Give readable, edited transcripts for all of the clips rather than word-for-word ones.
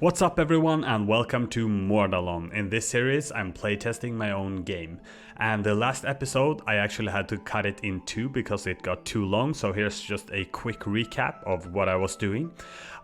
What's up everyone and welcome to Mordalon. In this series I'm playtesting my own game. And the last episode I actually had to cut it in two because it got too long, so here's just a quick recap of what I was doing.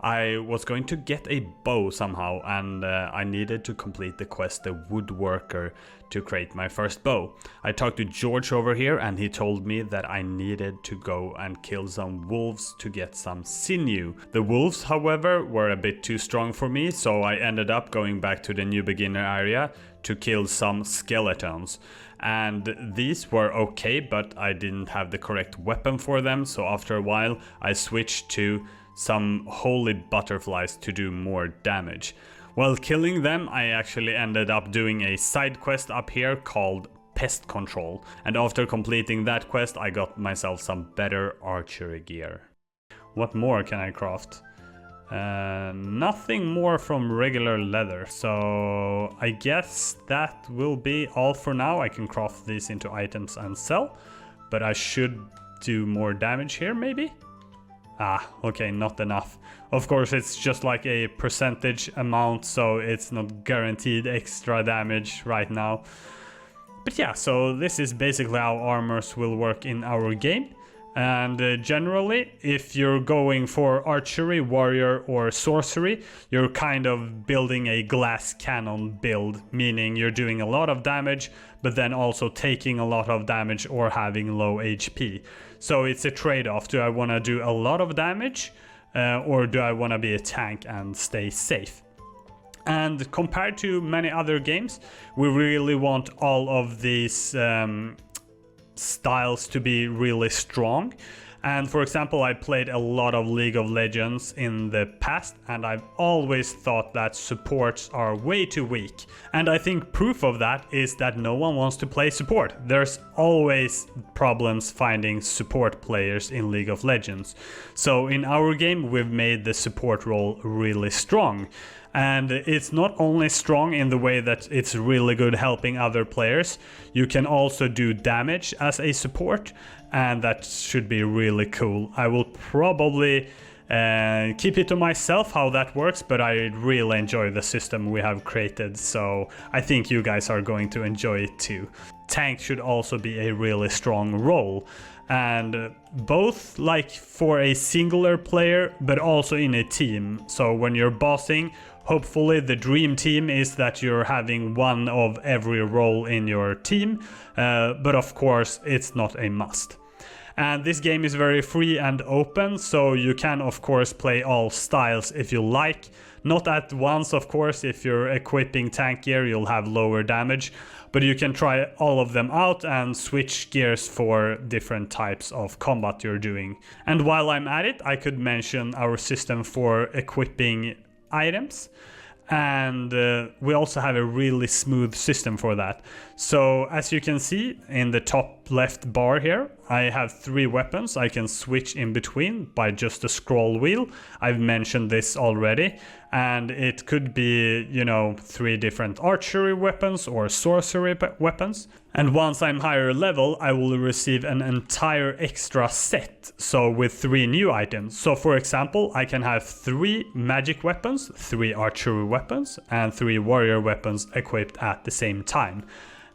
I was going to get a bow somehow and I needed to complete the quest The Woodworker to create my first bow. I talked to George over here and he told me that I needed to go and kill some wolves to get some sinew. The wolves, however, were a bit too strong for me, so I ended up going back to the new beginner area to kill some skeletons. And these were okay, but I didn't have the correct weapon for them, so after a while I switched to some holy butterflies to do more damage. While killing them, I actually ended up doing a side quest up here called Pest Control, and after completing that quest I got myself some better archery gear. What more can I craft? Nothing more from regular leather, so I guess that will be all for now. I can craft these into items and sell, but I should do more damage here maybe? Okay, not enough. Of course, it's just like a percentage amount, so it's not guaranteed extra damage right now. But yeah, so this is basically how armors will work in our game. And generally, if you're going for archery, warrior or sorcery, you're kind of building a glass cannon build, meaning you're doing a lot of damage, but then also taking a lot of damage or having low HP. So it's a trade-off. Do I want to do a lot of damage or do I want to be a tank and stay safe? And compared to many other games, we really want all of these styles to be really strong. And for example, I played a lot of League of Legends in the past and I've always thought that supports are way too weak. And I think proof of that is that no one wants to play support. There's always problems finding support players in League of Legends. So in our game we've made the support role really strong. And it's not only strong in the way that it's really good helping other players, you can also do damage as a support, and that should be really cool. I will probably keep it to myself how that works, but I really enjoy the system we have created, so I think you guys are going to enjoy it too. Tank should also be a really strong role, and both like for a singular player but also in a team. So when you're bossing, hopefully the dream team is that you're having one of every role in your team, but of course it's not a must. And this game is very free and open, so you can of course play all styles if you like. Not at once, of course. If you're equipping tank gear you'll have lower damage, but you can try all of them out and switch gears for different types of combat you're doing. And while I'm at it, I could mention our system for equipping items, and we also have a really smooth system for that. So as you can see in the top left bar here, I have 3 weapons I can switch in between by just a scroll wheel. I've mentioned this already, and it could be, you know, 3 different archery weapons or sorcery weapons. And once I'm higher level, I will receive an entire extra set, so with 3 new items. So for example, I can have 3 magic weapons, 3 archery weapons, and 3 warrior weapons equipped at the same time.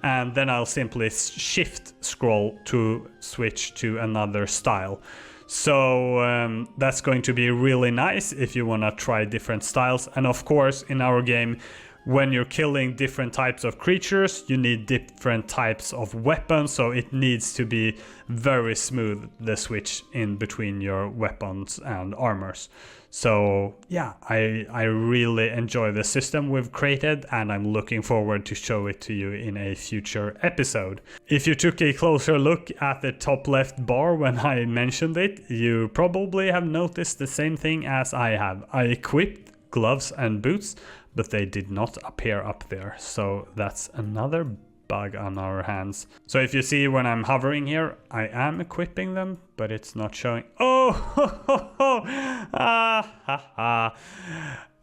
And then I'll simply shift scroll to switch to another style. So that's going to be really nice if you want to try different styles. And of course in our game, when you're killing different types of creatures, you need different types of weapons, so it needs to be very smooth, the switch in between your weapons and armors. So yeah, I really enjoy the system we've created, and I'm looking forward to show it to you in a future episode. If you took a closer look at the top left bar when I mentioned it, you probably have noticed the same thing as I have. I equipped gloves and boots, but they did not appear up there, so that's another bug on our hands. So if you see when I'm hovering here, I am equipping them, but it's not showing.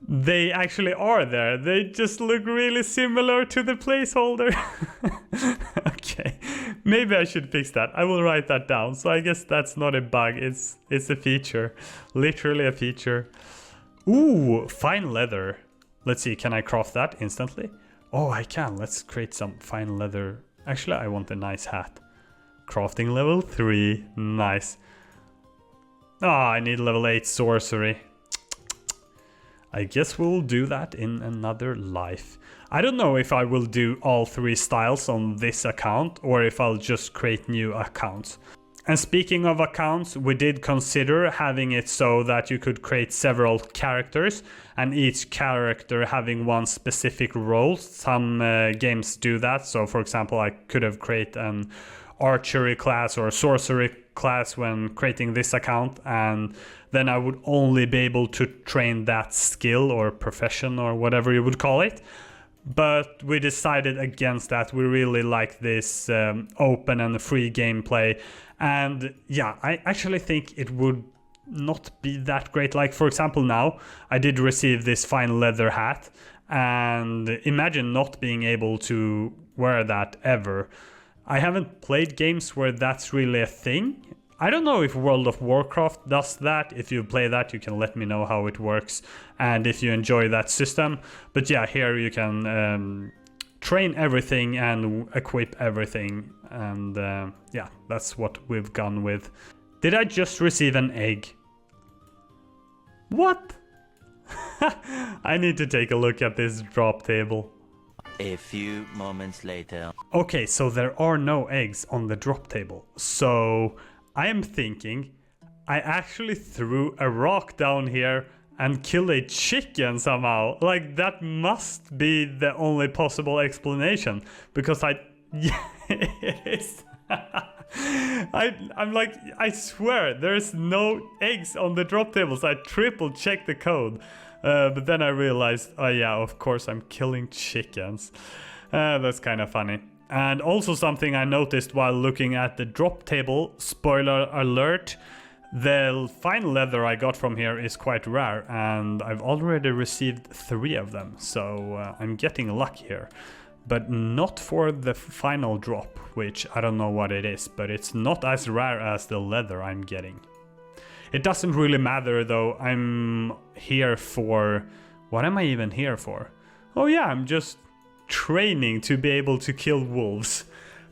They actually are there. They just look really similar to the placeholder. Okay, maybe I should fix that. I will write that down. So I guess that's not a bug, it's a feature, literally a feature. Ooh, fine leather. Let's see, can I craft that instantly? Oh, I can. Let's create some fine leather. Actually, I want a nice hat. Crafting level 3. Nice. Ah, I need level 8 sorcery. I guess we'll do that in another life. I don't know if I will do all 3 styles on this account or if I'll just create new accounts. And speaking of accounts, we did consider having it so that you could create several characters and each character having one specific role. Some games do that. So for example, I could have created an archery class or sorcery class when creating this account, and then I would only be able to train that skill or profession or whatever you would call it. But we decided against that. We really like this open and free gameplay. And yeah, I actually think it would not be that great. Like for example, now I did receive this fine leather hat, and imagine not being able to wear that ever. I haven't played games where that's really a thing. I don't know if World of Warcraft does that. If you play that, you can let me know how it works and if you enjoy that system. But yeah, here you can train everything and equip everything, and yeah, that's what we've gone with. Did I just receive an egg? What? I need to take a look at this drop table. A few moments later. Okay, so there are no eggs on the drop table. So I am thinking I actually threw a rock down here and killed a chicken somehow. Like, that must be the only possible explanation, because yeah, it is. I'm like, I swear there's no eggs on the drop tables. I triple checked the code, but then I realized, oh yeah, of course I'm killing chickens. That's kind of funny. And also something I noticed while looking at the drop table, spoiler alert, the fine leather I got from here is quite rare, and I've already received 3 of them, so I'm getting luck here. But not for the final drop, which I don't know what it is, but it's not as rare as the leather I'm getting. It doesn't really matter though. I'm here for... What am I even here for? Oh yeah, I'm just training to be able to kill wolves.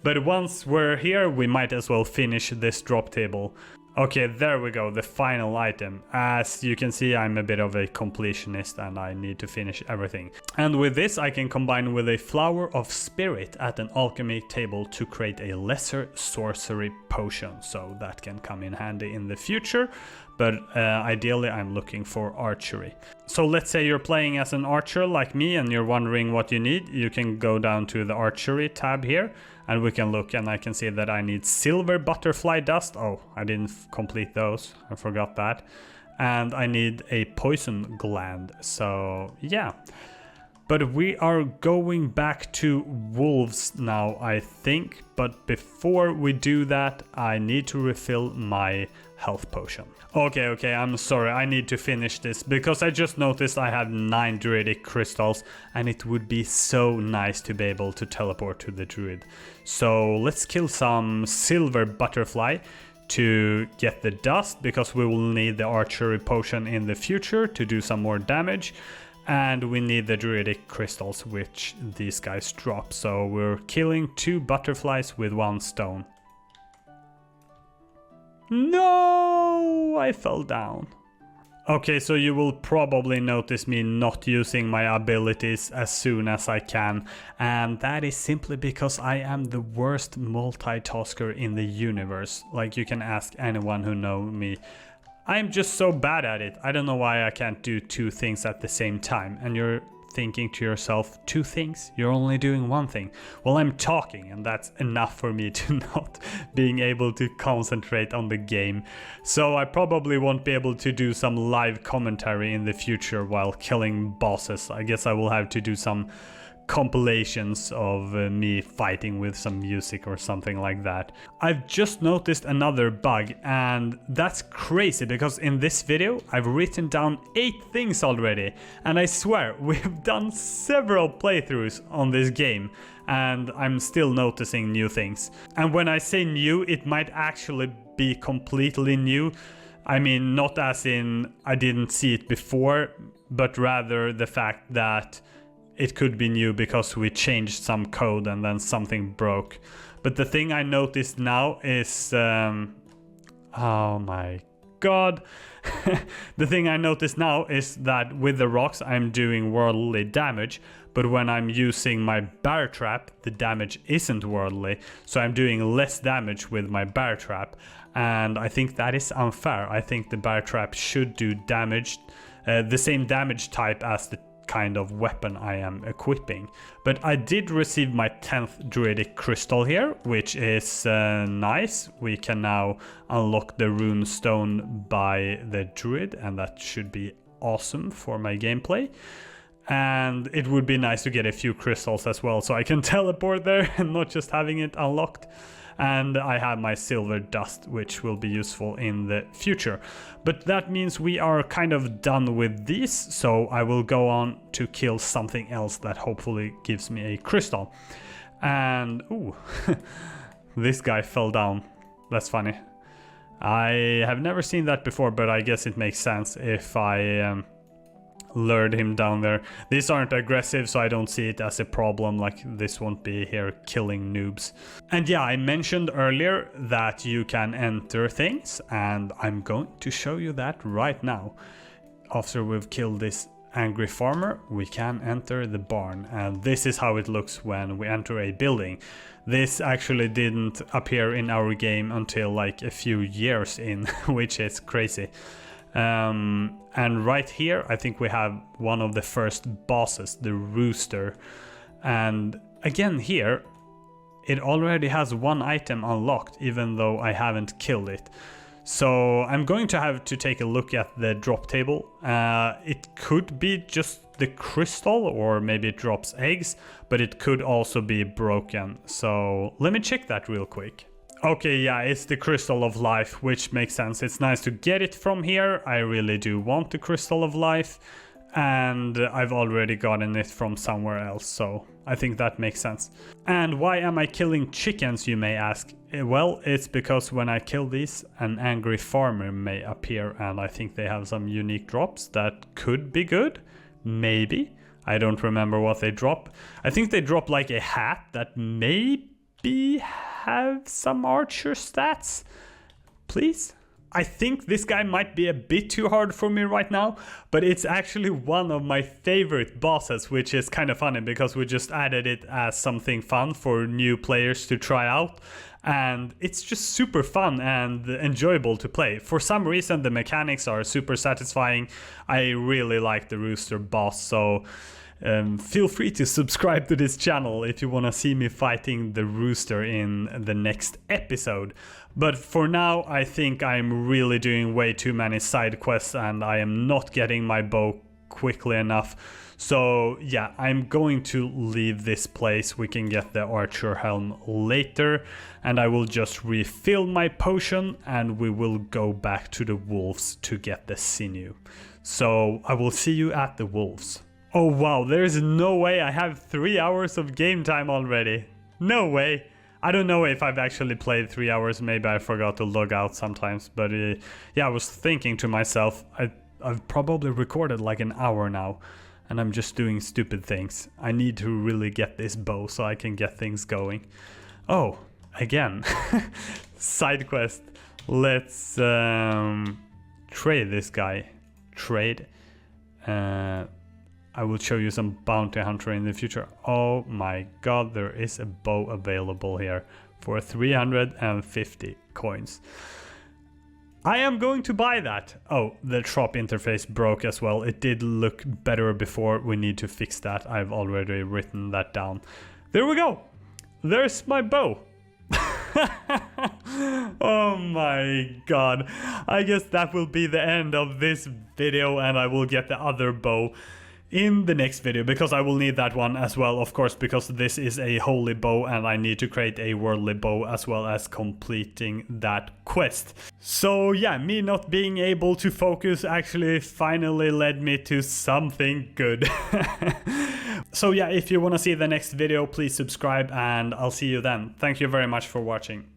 But once we're here, we might as well finish this drop table. Okay, there we go, the final item. As you can see, I'm a bit of a completionist and I need to finish everything. And with this, I can combine with a flower of spirit at an alchemy table to create a lesser sorcery potion. So that can come in handy in the future. But ideally, I'm looking for archery. So let's say you're playing as an archer like me and you're wondering what you need. You can go down to the archery tab here and we can look, and I can see that I need silver butterfly dust. Oh, I didn't complete those. I forgot that. And I need a poison gland. So yeah. But we are going back to wolves now, I think. But before we do that, I need to refill my health potion. Okay, I'm sorry, I need to finish this because I just noticed I have 9 druidic crystals and it would be so nice to be able to teleport to the druid. So let's kill some silver butterfly to get the dust, because we will need the archery potion in the future to do some more damage. And we need the druidic crystals, which these guys drop. So we're killing 2 butterflies with 1 stone. No, I fell down. Okay, so you will probably notice me not using my abilities as soon as I can. And that is simply because I am the worst multitasker in the universe. Like, you can ask anyone who knows me. I'm just so bad at it. I don't know why I can't do 2 things at the same time. And you're thinking to yourself, 2 things? You're only doing 1 thing. Well, I'm talking, and that's enough for me to not being able to concentrate on the game. So I probably won't be able to do some live commentary in the future while killing bosses. I guess I will have to do some compilations of me fighting with some music or something like that. I've just noticed another bug, and that's crazy because in this video I've written down 8 things already, and I swear we've done several playthroughs on this game and I'm still noticing new things. And when I say new, it might actually be completely new. I mean, not as in I didn't see it before. but rather the fact that it could be new because we changed some code and then something broke. But the thing I noticed now is... oh my god. The thing I notice now is that with the rocks I'm doing worldly damage, but when I'm using my bear trap the damage isn't worldly, so I'm doing less damage with my bear trap, and I think that is unfair. I think the bear trap should do damage, the same damage type as the kind of weapon I am equipping. But I did receive my 10th druidic crystal here, which is nice. We can now unlock the rune stone by the druid, and that should be awesome for my gameplay. And it would be nice to get a few crystals as well, so I can teleport there and not just having it unlocked. And I have my silver dust, which will be useful in the future. But that means we are kind of done with these, so I will go on to kill something else that hopefully gives me a crystal. And ooh, this guy fell down. That's funny. I have never seen that before, but I guess it makes sense if I lured him down there. These aren't aggressive, so I don't see it as a problem, like this won't be here killing noobs. And yeah, I mentioned earlier that you can enter things, and I'm going to show you that right now. After we've killed this angry farmer, we can enter the barn, and this is how it looks when we enter a building. This actually didn't appear in our game until like a few years in, which is crazy. And right here I think we have one of the first bosses, the rooster. And again here it already has one item unlocked even though I haven't killed it. So I'm going to have to take a look at the drop table. It could be just the crystal, or maybe it drops eggs, but it could also be broken. So let me check that real quick. Okay, yeah, it's the Crystal of Life, which makes sense. It's nice to get it from here. I really do want the Crystal of Life, and I've already gotten it from somewhere else, so I think that makes sense. And why am I killing chickens, you may ask? Well, it's because when I kill these, an angry farmer may appear, and I think they have some unique drops that could be good. Maybe. I don't remember what they drop. I think they drop like a hat that maybe have some archer stats, please. I think this guy might be a bit too hard for me right now, but it's actually one of my favorite bosses, which is kind of funny because we just added it as something fun for new players to try out, and it's just super fun and enjoyable to play. For some reason the mechanics are super satisfying. I really like the rooster boss, so feel free to subscribe to this channel if you want to see me fighting the rooster in the next episode. But for now, I think I'm really doing way too many side quests and I am not getting my bow quickly enough. So yeah, I'm going to leave this place. We can get the archer helm later, and I will just refill my potion and we will go back to the wolves to get the sinew. So I will see you at the wolves. Oh wow, there's no way I have 3 hours of game time already. No way. I don't know if I've actually played 3 hours, maybe I forgot to log out sometimes, but yeah, I was thinking to myself, I've probably recorded like an hour now, and I'm just doing stupid things. I need to really get this bow so I can get things going. Oh, again, side quest. Let's trade this guy. Trade. I will show you some bounty hunter in the future. Oh my god, there is a bow available here for 350 coins. I am going to buy that. Oh, the shop interface broke as well. It did look better before. We need to fix that. I've already written that down. There we go. There's my bow. Oh my god. I guess that will be the end of this video, and I will get the other bow in the next video, because I will need that one as well, of course, because this is a holy bow and I need to create a worldly bow as well as completing that quest. So yeah, me not being able to focus actually finally led me to something good. So yeah, if you want to see the next video, please subscribe and I'll see you then. Thank you very much for watching.